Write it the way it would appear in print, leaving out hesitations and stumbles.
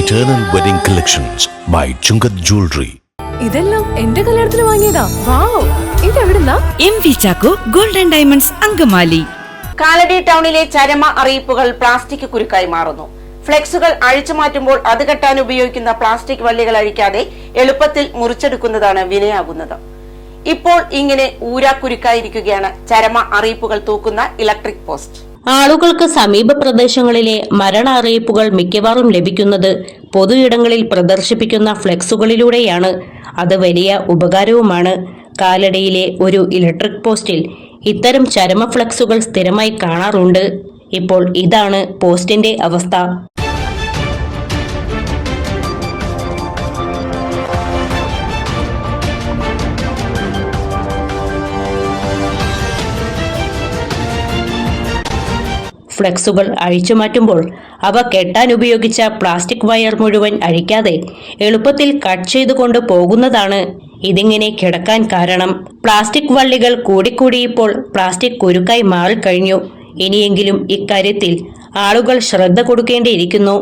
Eternal Wedding Collections by Chungat Jewelry. ഇതെല്ലാം എന്റെ കല്യാണത്തിന് വാങ്ങിയതാ. വാവ്, ഇതെവിടുന്നാ? MV Chacko golden diamonds Angamaly. Kalady ടൗണിലെ ചരമ അറിയിപ്പുകൾ പ്ലാസ്റ്റിക് കുരുക്കായി മാറുന്നു. ഫ്ലെക്സുകൾ അഴിച്ചു മാറ്റുമ്പോൾ അത് കെട്ടാൻ ഉപയോഗിക്കുന്ന പ്ലാസ്റ്റിക് വള്ളികൾ അഴിക്കാതെ എളുപ്പത്തിൽ മുറിച്ചെടുക്കുന്നതാണ് വിനയാകുന്നത്. ഇപ്പോൾ ഇങ്ങനെ ഊരാക്കുരുക്കായിരിക്കുകയാണ് ചരമ അറിയിപ്പുകൾ തൂക്കുന്ന ഇലക്ട്രിക് പോസ്റ്റ്. ആളുകൾക്ക് സമീപ പ്രദേശങ്ങളിലെ മരണ അറിയിപ്പുകൾ മിക്കവാറും ലഭിക്കുന്നത് പൊതു ഇടങ്ങളിൽ പ്രദർശിപ്പിക്കുന്ന ഫ്ലെക്സുകളിലൂടെയാണ്. അത് വലിയ ഉപകാരവുമാണ്. കാലടിയിലെ ഒരു ഇലക്ട്രിക് പോസ്റ്റിൽ ഇത്തരം ചരമ ഫ്ലെക്സുകൾ സ്ഥിരമായി കാണാറുണ്ട്. ഇപ്പോൾ ഇതാണ് പോസ്റ്റിന്റെ അവസ്ഥ. ഫ്ലെക്സുകൾ അഴിച്ചുമാറ്റുമ്പോൾ അവ കെട്ടാൻ ഉപയോഗിച്ച പ്ലാസ്റ്റിക് വയർ മുഴുവൻ അഴിക്കാതെ എളുപ്പത്തിൽ കട്ട് ചെയ്തുകൊണ്ട് പോകുന്നതാണ് ഇതിങ്ങനെ കിടക്കാൻ കാരണം. പ്ലാസ്റ്റിക് വള്ളികൾ കൂടിക്കൂടി ഇപ്പോൾ പ്ലാസ്റ്റിക് കുരുക്കായി മാറിക്കഴിഞ്ഞു. ഇനിയെങ്കിലും ഇക്കാര്യത്തിൽ ആളുകൾ ശ്രദ്ധ കൊടുക്കേണ്ടിയിരിക്കുന്നു.